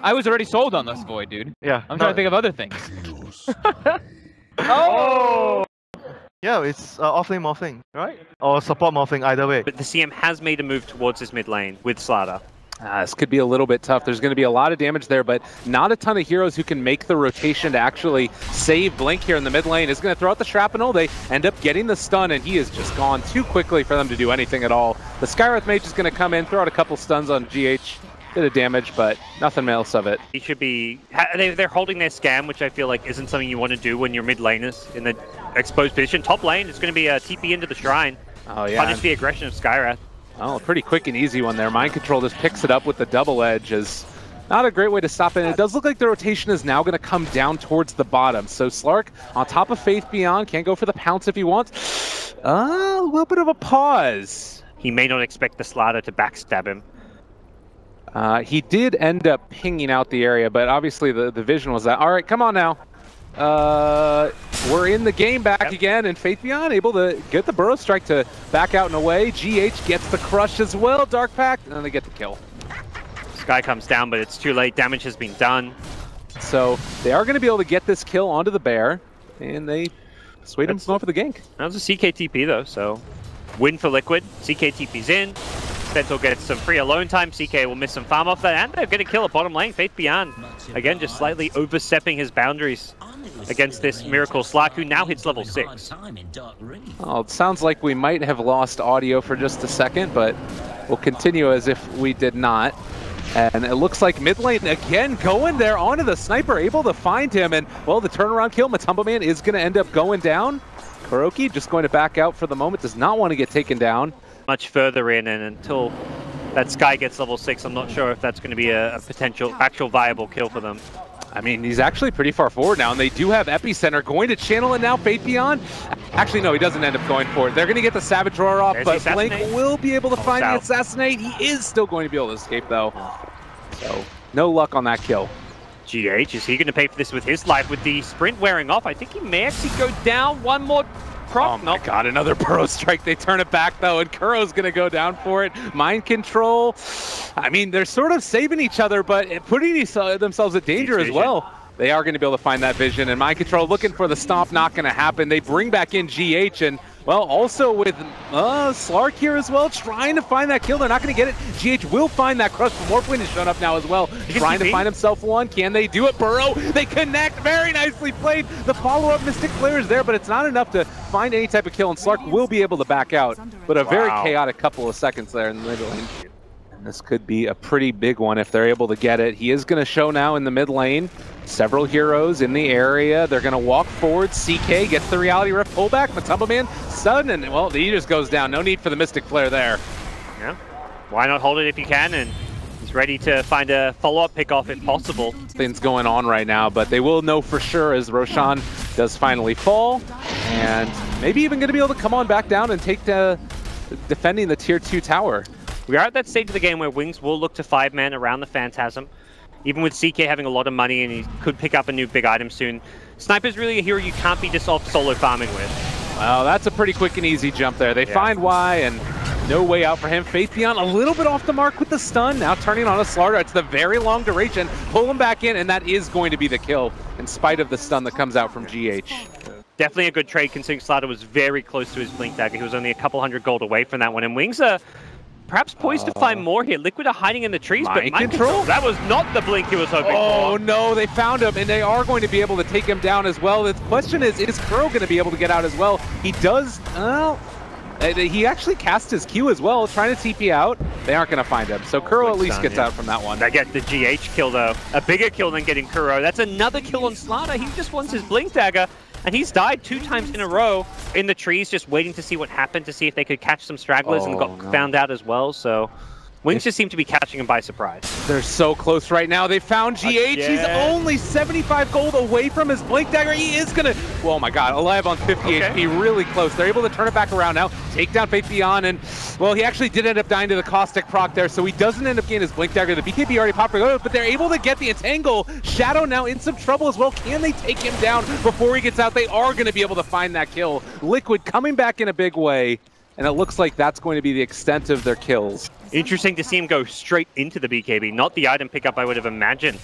I was already sold on this Void, dude. Yeah. I'm trying to think of other things. Oh! Yeah, it's off-lane morphing, right? Or support morphing, either way. But the CM has made a move towards his mid lane with Starladder. This could be a little bit tough. There's going to be a lot of damage there, but not a ton of heroes who can make the rotation to actually save Blink here in the mid lane. Is going to throw out the shrapnel. They end up getting the stun, and he is just gone too quickly for them to do anything at all. The Skywrath Mage is going to come in, throw out a couple stuns on GH. Bit of damage, but nothing else of it. He should be... They're holding their scam, which I feel like isn't something you want to do when you're mid laners in the exposed position. Top lane, it's going to be a TP into the shrine. Oh, yeah. Punish the aggression of Skywrath. Oh, a pretty quick and easy one there. Mind Control just picks it up with the double edge. Is not a great way to stop it. It does look like the rotation is now going to come down towards the bottom. So Slark on top of Faith Beyond, can't go for the pounce if he wants. A little bit of a pause. He may not expect the Starladder to backstab him. He did end up pinging out the area, but obviously the vision was that. All right, come on now. We're in the game back again, and Faith Beyond able to get the Burrow Strike to back out and away. GH gets the crush as well, Dark Pact, and then they get the kill. Sky comes down, but it's too late. Damage has been done. So they are going to be able to get this kill onto the bear, and they swayed him going for the gank. That was a CKTP though, so win for Liquid. CKTP's in. Centaur gets some free alone time. CK will miss some farm off that, and they're going to kill a bottom lane. Faith Beyond, again, just slightly overstepping his boundaries against this Miracle Slark, who now hits level 6. Oh, it sounds like we might have lost audio for just a second, but we'll continue as if we did not. And it looks like mid lane again going there onto the sniper, able to find him. And, well, the turnaround kill, Matumba Man is going to end up going down. Kuroki just going to back out for the moment, does not want to get taken down. Much further in, and until that Sky gets level 6, I'm not sure if that's going to be a potential, actual viable kill for them. I mean, he's actually pretty far forward now, and they do have Epicenter going to channel it now, Faith Beyond. Actually, no, he doesn't end up going for it. They're going to get the Savage Roar off, but Blink will be able to find the Assassinate. He is still going to be able to escape, though. So, no luck on that kill. GH, is he going to pay for this with his life? With the sprint wearing off, I think he may actually go down. One more proc. Oh my god, another Burrow Strike. They turn it back, though, and Kuro's going to go down for it. Mind Control. I mean, they're sort of saving each other, but putting themselves at danger as well. They are going to be able to find that vision, and Mind Control looking for the stomp, not going to happen. They bring back in GH, and, well, also with Slark here as well, trying to find that kill. They're not going to get it. GH will find that crush, but Morphling has shown up now as well, trying to find himself one. Can they do it? Burrow, they connect. Very nicely played. The follow-up Mystic Flare is there, but it's not enough to find any type of kill, and Slark will be able to back out. But a very chaotic couple of seconds there in the middle lane. This could be a pretty big one if they're able to get it. He is going to show now in the mid lane. Several heroes in the area. They're going to walk forward. CK gets the Reality Rift pullback. Matumba Man sudden, and well, the Aegis goes down. No need for the Mystic Flare there. Yeah. Why not hold it if you can? And he's ready to find a follow-up pick-off if possible. Things going on right now, but they will know for sure as Roshan does finally fall. And maybe even going to be able to come on back down and take defending the tier 2 tower. We are at that stage of the game where Wings will look to 5-man around the Phantasm. Even with CK having a lot of money and he could pick up a new big item soon, Sniper's really a hero you can't be just off solo farming with. Well, that's a pretty quick and easy jump there. They find Y, and no way out for him. Faith Beyond a little bit off the mark with the stun. Now turning on a Starladder. It's the very long duration. Pull him back in, and that is going to be the kill in spite of the stun that comes out from GH. Definitely a good trade considering Starladder was very close to his Blink Dagger. He was only a couple hundred gold away from that one, and Wings are perhaps poised to find more here. Liquid are hiding in the trees, but Mind Control? That was not the Blink he was hoping for. Oh no, they found him, and they are going to be able to take him down as well. The question is Kuro going to be able to get out as well? He does, well, he actually cast his Q as well, trying to TP out. They aren't going to find him, so Kuro at least gets out from that one. They get the GH kill though. A bigger kill than getting Kuro. That's another kill on Starladder. He just wants his Blink Dagger. And he's died 2 times in a row in the trees, just waiting to see what happened, to see if they could catch some stragglers, and got found out as well. So Wings just seem to be catching him by surprise. They're so close right now. They found GH. He's only 75 gold away from his Blink Dagger. He is going to, oh my god, alive on 50 HP, really close. They're able to turn it back around now, take down Faith Beyond, and, well, he actually did end up dying to the Caustic proc there, so he doesn't end up getting his Blink Dagger. The BKB already popped, but they're able to get the entangle. Shadow now in some trouble as well. Can they take him down before he gets out? They are going to be able to find that kill. Liquid coming back in a big way. and it looks like that's going to be the extent of their kills. Interesting to see him go straight into the BKB, not the item pickup I would have imagined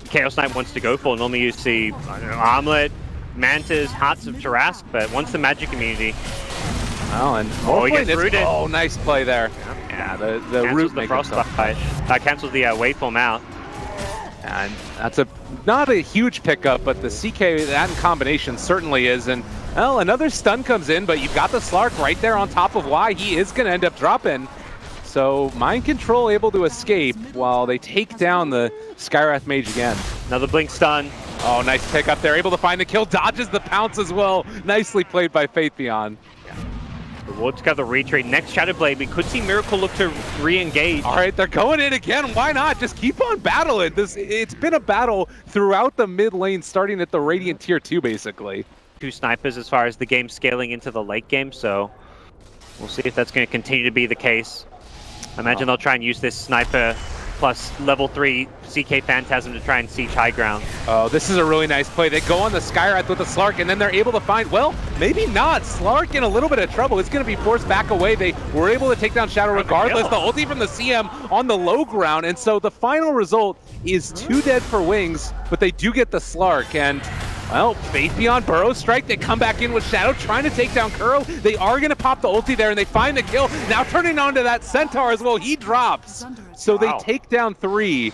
Chaos Knight wants to go for. Normally you see, I don't know, Armlet, Mantas, Hearts of Tarask, but once the magic immunity. Oh, and he gets rooted. Oh, nice play there. Yeah, the root the frostbite. Cancels the waveform out. And that's not a huge pickup, but the CK, that in combination certainly is. And, well, another stun comes in, but you've got the Slark right there on top of why he is going to end up dropping. So Mind Control able to escape while they take down the Skywrath Mage again. Another blink stun. Oh, nice pickup there. Able to find the kill, dodges the pounce as well. Nicely played by Faith Beyond. The Ward's got the retreat. Next Shadowblade, we could see Miracle look to re-engage. All right, they're going in again. Why not? Just keep on battling. It's been a battle throughout the mid lane, starting at the Radiant Tier 2, basically. 2 snipers as far as the game scaling into the late game, so we'll see if that's going to continue to be the case. I imagine they'll try and use this sniper plus level 3 CK Phantasm to try and siege high ground. Oh, this is a really nice play. They go on the Skywrath with the Slark, and then they're able to find, well, maybe not. Slark in a little bit of trouble. It's going to be forced back away. They were able to take down Shadow regardless. The ulti from the CM on the low ground, and so the final result is 2 dead for Wings, but they do get the Slark, and well, Faith Beyond Burrow Strike, they come back in with Shadow, trying to take down Kuro. They are going to pop the ulti there, and they find the kill. Now turning on to that Centaur as well. He drops. So they take down 3.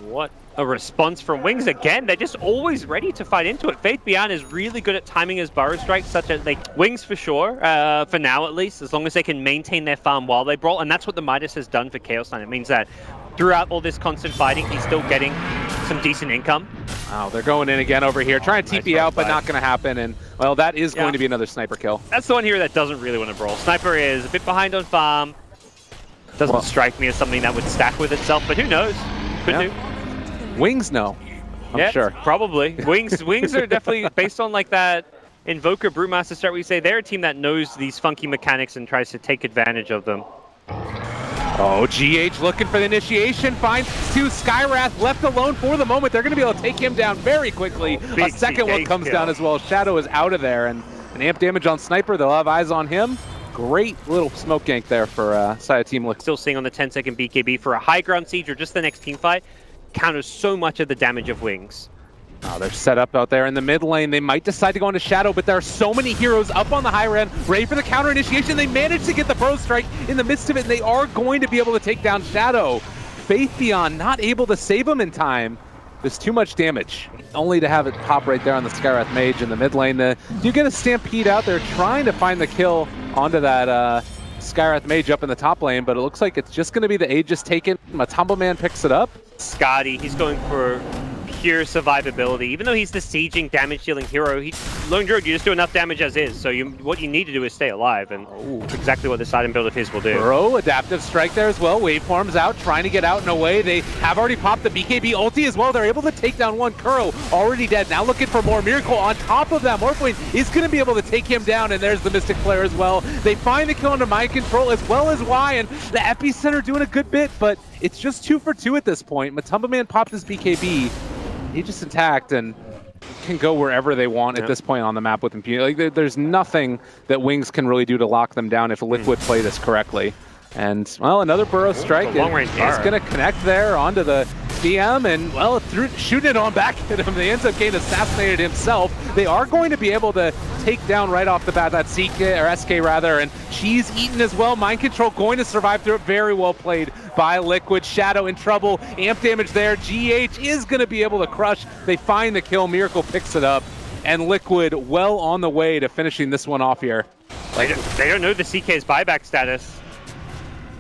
What a response from Wings again. They're just always ready to fight into it. Faith Beyond is really good at timing his Burrow Strikes, such as Wings for sure, for now at least, as long as they can maintain their farm while they brawl. And that's what the Midas has done for Chaos Knight. It means that throughout all this constant fighting, he's still getting some decent income. Wow, they're going in again over here, trying to TP out, but not going to happen. And, well, that is going to be another sniper kill. That's the one here that doesn't really want to brawl. Sniper is a bit behind on farm. Doesn't strike me as something that would stack with itself, but who knows? Could do. Wings, no. I'm sure. Probably. Wings are definitely, based on like that Invoker Brewmaster start, we say they're a team that knows these funky mechanics and tries to take advantage of them. Oh, GH looking for the initiation, finds 2 Skywrath left alone for the moment. They're going to be able to take him down very quickly. A second one comes down as well. Shadow is out of there, and an amp damage on Sniper. They'll have eyes on him. Great little smoke gank there for Saya Team Liquid. Still seeing on the 10-second BKB for a high ground siege or just the next team fight. Counters so much of the damage of Wings. Oh, they're set up out there in the mid lane. They might decide to go into Shadow, but there are so many heroes up on the high end, ready for the counter initiation. They managed to get the Burrow Strike in the midst of it, and they are going to be able to take down Shadow. Faith Beyond not able to save him in time. There's too much damage, only to have it pop right there on the Skywrath Mage in the mid lane. You get a Stampede out there trying to find the kill onto that Skywrath Mage up in the top lane, but it looks like it's just going to be the Aegis taken. Matumbo Man picks it up. Scotty, he's going for pure survivability. Even though he's the sieging, damage-dealing hero, Lone Druid, you just do enough damage as is, so what you need to do is stay alive, and that's exactly what this item build of his will do. Burrow, adaptive strike there as well. Waveform's out, trying to get out and away. They have already popped the BKB ulti as well. They're able to take down one. Kuro already dead. Now looking for more. Miracle on top of that. Morphling is going to be able to take him down, and there's the Mystic Flare as well. They find the kill under Mind Control as well as Y, and the Epicenter doing a good bit, but it's just 2 for 2 at this point. Matumbo Man popped his BKB. He just attacked and can go wherever they want at this point on the map with impunity. Like, there's nothing that Wings can really do to lock them down if Liquid play this correctly. And, well, another Burrow Strike is going to connect there onto the DM, and, well, shooting it on back at him. They end up getting assassinated himself. They are going to be able to take down right off the bat that CK, or SK rather, and Cheese eaten as well. Mind Control going to survive through it. Very well played by Liquid. Shadow in trouble. Amp damage there. GH is going to be able to crush. They find the kill. Miracle picks it up, and Liquid well on the way to finishing this one off here. They don't know the CK's buyback status.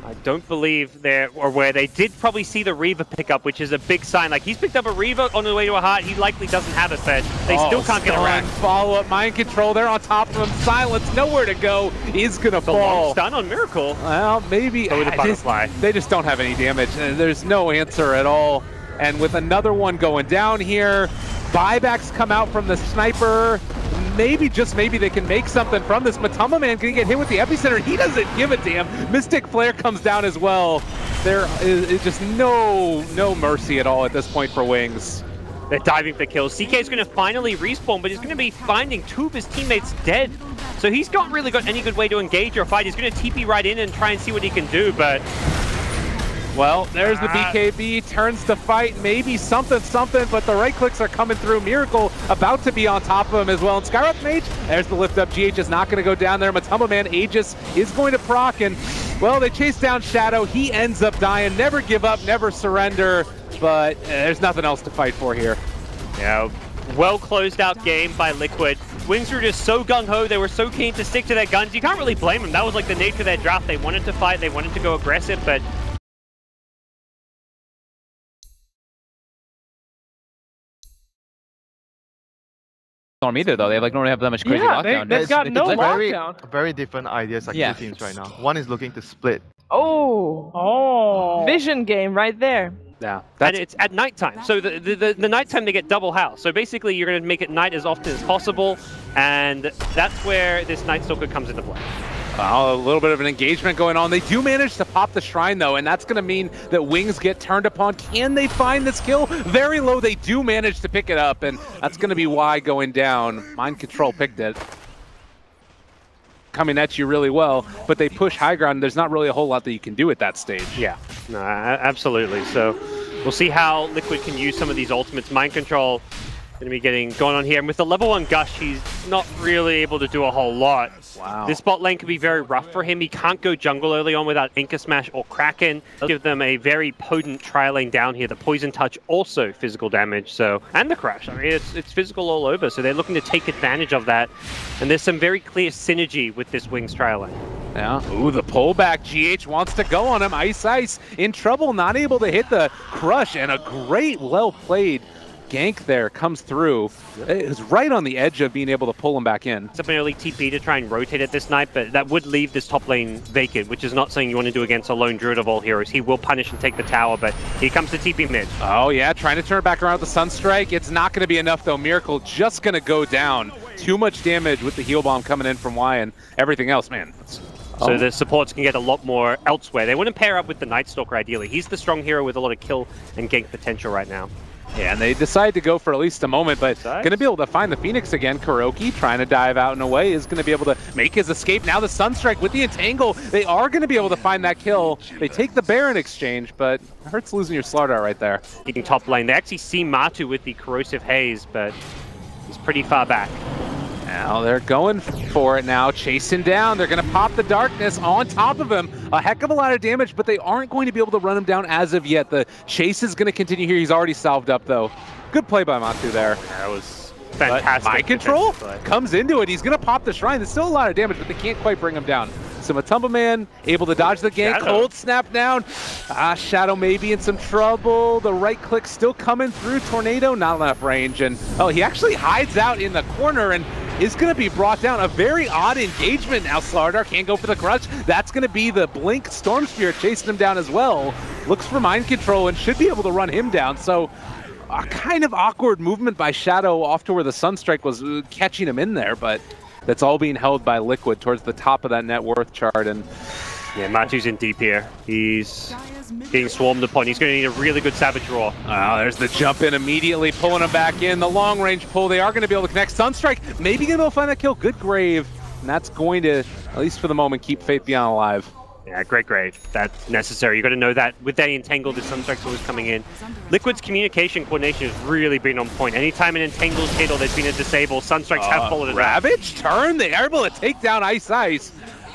I don't believe where they did probably see the Reaver pick up, which is a big sign. Like, he's picked up a Reaver on the way to a heart. He likely doesn't have it, but they still can't get around. Follow-up Mind Control. They're on top of him. Silence, nowhere to go. Is going to fall. Long stun on Miracle. Well, maybe. So with the butterfly. They just don't have any damage. There's no answer at all. And with another one going down here, buybacks come out from the Sniper. Maybe, just maybe, they can make something from this. Matumbo Man can get hit with the Epicenter. He doesn't give a damn. Mystic Flare comes down as well. There is just no mercy at all at this point for Wings. They're diving for kills. CK is going to finally respawn, but he's going to be finding 2 of his teammates dead. So he's not really got any good way to engage your fight. He's going to TP right in and try and see what he can do, but... Well, there's the BKB, turns to fight, maybe something, but the right clicks are coming through. Miracle about to be on top of him as well. And Skyrock Mage, there's the lift up. GH is not going to go down there. Matumba Man, Aegis is going to proc, and, well, they chase down Shadow. He ends up dying. Never give up, never surrender, but there's nothing else to fight for here. Yeah, well closed out game by Liquid. Wings were just so gung-ho, they were so keen to stick to their guns. You can't really blame them. That was like the nature of their draft. They wanted to fight, they wanted to go aggressive, but... On either though, they like don't have that much crazy lockdown. They've got no lockdown. Very different ideas, like two teams right now. One is looking to split. Oh, vision game right there. Yeah, and it's at nighttime. So the nighttime they get double house. So basically you're going to make it night as often as possible, and that's where this Night Stalker comes into play. A little bit of an engagement going on. They do manage to pop the shrine though, and that's going to mean that Wings get turned upon. Can they find this kill? Very low. They do manage to pick it up, and that's going to be why going down. Mind Control picked it. Coming at you really well, but they push high ground. There's not really a whole lot that you can do at that stage. Yeah, no, absolutely. So we'll see how Liquid can use some of these ultimates. Mind Control going to be going on here. And with the level 1 Gush, he's not really able to do a whole lot. Wow. This bot lane can be very rough for him. He can't go jungle early on without Anchor Smash or Kraken. It'll give them a very potent tri-lane down here. The Poison Touch also physical damage, so, and the Crash. I mean, it's physical all over, so they're looking to take advantage of that. And there's some very clear synergy with this Wings tri-lane. Yeah. Ooh, the pullback. GH wants to go on him. Ice in trouble, not able to hit the crush, and a great, well-played gank there comes through. It was right on the edge of being able to pull him back in. It's up an early TP to try and rotate it this night, but that would leave this top lane vacant, which is not something you want to do against a lone Druid of all heroes. He will punish and take the tower, but here comes the TP mid. Oh yeah, trying to turn it back around with the Sunstrike. It's not going to be enough though. Miracle just going to go down. Too much damage with the heal bomb coming in from Y, and everything else, man. So the supports can get a lot more elsewhere. They wouldn't pair up with the Night Stalker ideally. He's the strong hero with a lot of kill and gank potential right now. Yeah, and they decide to go for at least a moment, but going to be able to find the Phoenix again. Kuroki trying to dive out and away is going to be able to make his escape. Now the Sunstrike with the Entangle. They are going to be able to find that kill. They take the Bear in exchange, but it hurts losing your Starladder right there. Taking top lane. They actually see Matu with the Corrosive Haze, but he's pretty far back. Now they're going for it now, chasing down. They're going to pop the Darkness on top of him. A heck of a lot of damage, but they aren't going to be able to run him down as of yet. The chase is going to continue here. He's already salved up, though. Good play by Matu there. That was fantastic. Mind Control comes into it. He's going to pop the Shrine. There's still a lot of damage, but they can't quite bring him down. So Matumba Man able to dodge the gank. Cold snap down. Shadow may be in some trouble. The right click still coming through. Tornado, not enough range. And oh, he actually hides out in the corner and is going to be brought down. A very odd engagement now. Starladder can't go for the crush. That's going to be the Blink Storm Spear chasing him down as well. Looks for Mind Control and should be able to run him down. So a kind of awkward movement by Shadow off to where the Sunstrike was catching him in there, but that's all being held by Liquid towards the top of that net worth chart. And yeah, Matu's in deep here. He's getting swarmed upon. He's going to need a really good Savage Roar. Oh, there's the jump in immediately, pulling him back in. The long range pull, they are going to be able to connect. Sunstrike maybe going to be able to find that kill. Good grave. And that's going to, at least for the moment, keep Faith Beyond alive. Yeah, great grave. That's necessary. You got to know that with that Entangle, the Sunstrike's always coming in. Liquid's communication coordination has really been on point. Anytime an Entangle's hit or there's been a disable, Sunstrikes have followed it. Ravage turn. They are able to take down Ice.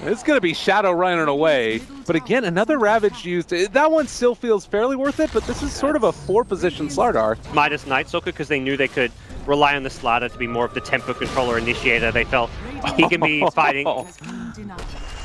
It's going to be Shadow running away. But again, another Ravage used. That one still feels fairly worth it, but this is sort of a 4-position Starladder. Midas Night Stalker, because they knew they could rely on the Starladder to be more of the tempo controller initiator. They felt he can be fighting.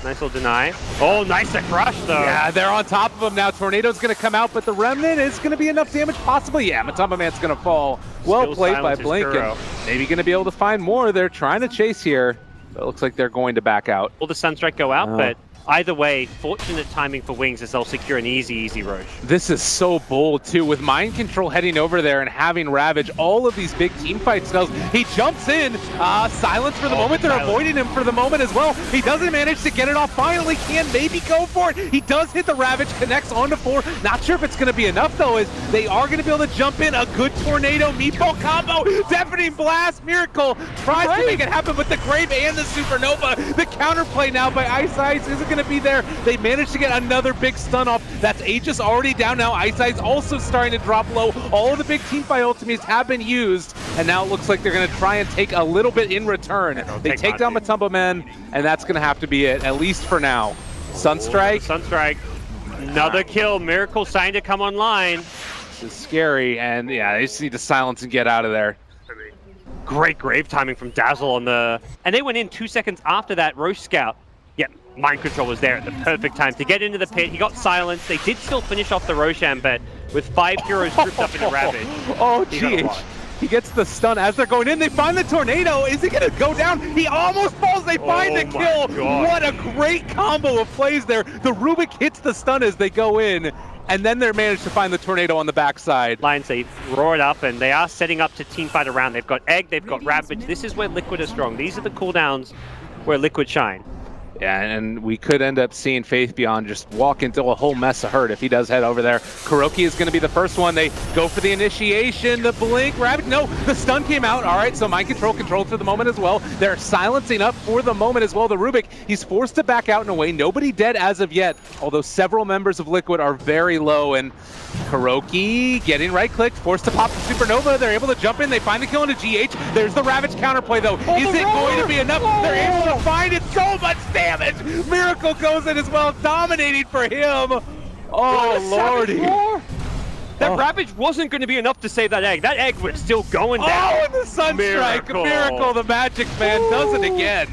Nice little deny. Oh, nice to crush, though. Yeah, they're on top of him now. Tornado's going to come out, but the Remnant is going to be enough damage, possibly. Yeah, Matumba Man's going to fall. Well played by Blink, and maybe going to be able to find more. They're trying to chase here, but it looks like they're going to back out. Will the Sunstrike go out, but Either way, fortunate timing for Wings as they'll secure an easy Roche. This is so bold too, with Mind Control heading over there and having Ravage all of these big team fight spells. He jumps in, silence for the moment. They're avoiding him for the moment as well. He doesn't manage to get it off. Finally can maybe go for it. He does hit the Ravage, connects onto 4. Not sure if it's going to be enough though, as they are going to be able to jump in. A good tornado meatball combo, deafening blast. Miracle tries to make it happen, but the Grave and the Supernova, the counterplay now by Ice Ice isn't going to be there. They managed to get another big stun off. That's Aegis already down now. Ice Ice also starting to drop low. All of the big team fight ultimates have been used, and now it looks like they're going to try and take a little bit in return. They take down Matumba Man, and that's going to have to be it, at least for now. Sunstrike. Sunstrike. Another kill. Miracle starting to come online. This is scary, and yeah, they just need to silence and get out of there. Great Grave timing from Dazzle on the... And they went in 2 seconds after that Roche Scout. Yep, Mind Control was there at the perfect time to get into the pit. He got silenced. They did still finish off the Roshan, but with 5 heroes grouped up in a Ravage. Oh, GH. He gets the stun as they're going in. They find the tornado. Is he going to go down? He almost falls. They find the kill. What a great combo of plays there. The Rubik hits the stun as they go in, and then they're managed to find the tornado on the backside. Lions, they roar it up, and they are setting up to teamfight around. They've got Egg, they've got Ravage. This is where Liquid are strong. These are the cooldowns where Liquid shine. Yeah, and we could end up seeing Faith Beyond just walk into a whole mess of hurt if he does head over there. Kuroki is going to be the first one. They go for the initiation, the blink, Ravage. No, the stun came out. All right, so Mind Control controlled for the moment as well. They're silencing up for the moment as well. The Rubik, he's forced to back out in a way. Nobody dead as of yet, although several members of Liquid are very low, and Kuroki getting right-clicked, forced to pop the Supernova. They're able to jump in. They find the kill into GH. There's the Ravage counterplay, though. Is it going to be enough? They're able to find it. So much damage. Miracle goes in as well, dominating for him. Oh, lordy. That Ravage wasn't going to be enough to save that Egg. That Egg was still going down. Oh, and the Sunstrike. Miracle, the Magic Man, does it again.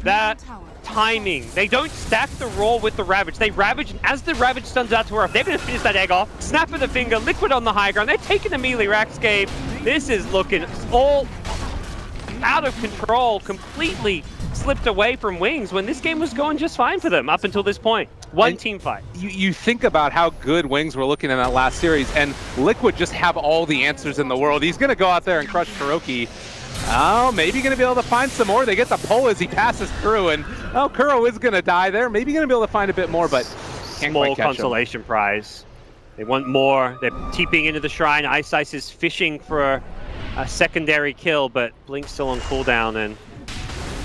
That timing. They don't stack the roll with the Ravage. They Ravage, and as the Ravage stuns out to her, they're going to finish that Egg off. Snap of the finger, Liquid on the high ground. They're taking the melee Raxcape. This is looking all out of control, completely slipped away from Wings when this game was going just fine for them up until this point. One team fight. You think about how good Wings were looking in that last series, and Liquid just have all the answers in the world. He's going to go out there and crush Kuroki. Oh, maybe going to be able to find some more. They get the pull as he passes through, and oh, Kuro is going to die there. Maybe going to be able to find a bit more, but can't small quite catch consolation him. prize. They want more. They're TPing into the shrine. Ice Ice is fishing for a secondary kill, but Blink's still on cooldown and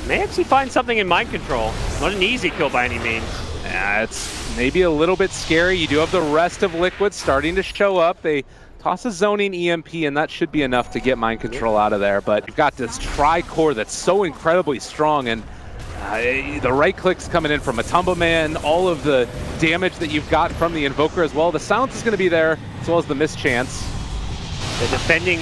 may actually find something in Mind Control. Not an easy kill by any means. Yeah, it's maybe a little bit scary. You do have the rest of Liquid starting to show up. They toss a zoning EMP, and that should be enough to get Mind Control out of there. But you've got this tri-core that's so incredibly strong, and the right clicks coming in from Matumba Man, all of the damage that you've got from the Invoker as well. The silence is going to be there, as well as the mischance. They're defending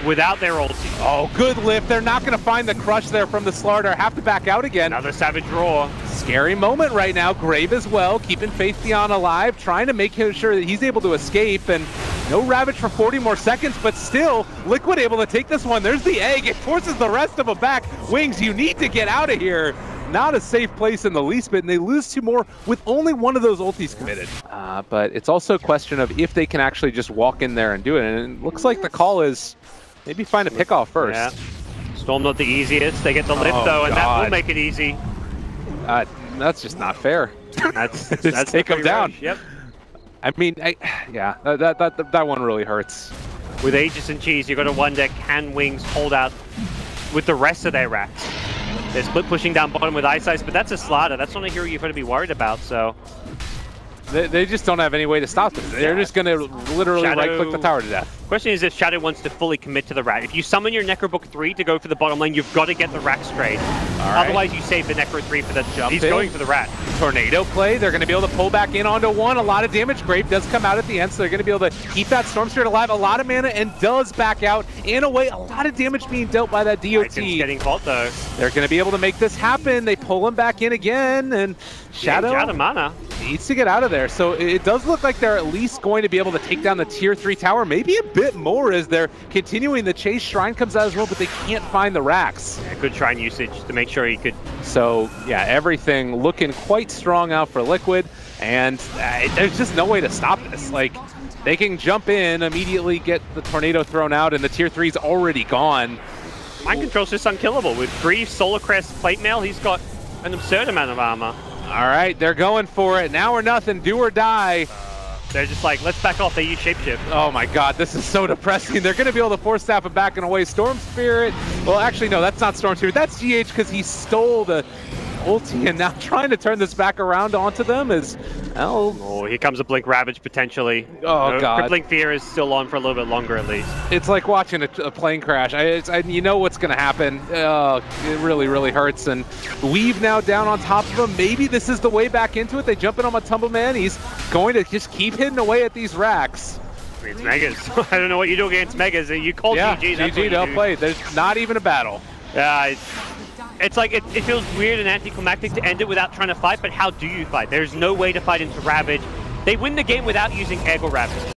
without their ulti. Oh, good lift. They're not going to find the crush there from the Starladder. Have to back out again. Another Savage Roar. Scary moment right now. Grave as well, keeping Faith Beyond alive, trying to make sure that he's able to escape, and no Ravage for 40 more seconds, but still, Liquid able to take this one. There's the Egg. It forces the rest of them back. Wings, you need to get out of here. Not a safe place in the least bit, and they lose 2 more with only one of those ultis committed. But it's also a question of if they can actually just walk in there and do it, and it looks like the call is maybe find a pickoff first. Yeah. Storm not the easiest. They get the lift though, and that will make it easy. That's just not fair. That's take them down. Yep. I mean, yeah, that one really hurts. With Aegis and Cheese, you got to wonder, can Wings hold out with the rest of their racks? They're split pushing down bottom with Ice Ice, but that's a Starladder. That's not a hero you've got to be worried about, so. They just don't have any way to stop it. They're just going to literally right-click the tower to death. Question is if Shadow wants to fully commit to the Rat. If you summon your Necrobook 3 to go for the bottom lane, you've got to get the Rat straight. Otherwise, you save the Necro 3 for the jump. He's going for the Rat. Tornado play. They're going to be able to pull back in onto 1. A lot of damage. Grave does come out at the end, so they're going to be able to keep that Storm Spirit alive. A lot of mana, and does back out. In a way, a lot of damage being dealt by that DOT. Getting caught, though. They're going to be able to make this happen. They pull him back in again, and Shadow. Out of mana. needs to get out of there. So it does look like they're at least going to be able to take down the tier 3 tower, maybe a bit more as they're continuing the chase. Shrine comes out as well, but they can't find the racks. Yeah, good Shrine usage to make sure he could. So yeah, everything looking quite strong out for Liquid, and there's just no way to stop this. Like, they can jump in, immediately get the tornado thrown out, and the tier 3's already gone. Mind Control's just unkillable. With Grief, Solar Crest, Plate Mail, he's got an absurd amount of armor. All right, they're going for it. Now or nothing, do or die. They're just like, let's back off. They use Shapeshift. Oh my god, this is so depressing. They're going to be able to force staff him back and away. Storm Spirit. Well, actually, no, that's not Storm Spirit. That's GH because he stole the ulti, and now trying to turn this back around onto them is, well... Oh, here comes a Blink Ravage, potentially. Oh, no, God. Crippling Fear is still on for a little bit longer, at least. It's like watching a plane crash. You know what's going to happen. Oh, it really, really hurts. And Weave now down on top of him. Maybe this is the way back into it. They jump in on Matumba Man. He's going to just keep hitting away at these racks. I mean, it's Megas. I don't know what you do against Megas. You call GG, that's GG, they'll play. There's not even a battle. Yeah, it's like, it feels weird and anticlimactic to end it without trying to fight, but how do you fight? There's no way to fight into Ravage. They win the game without using Ego Ravage.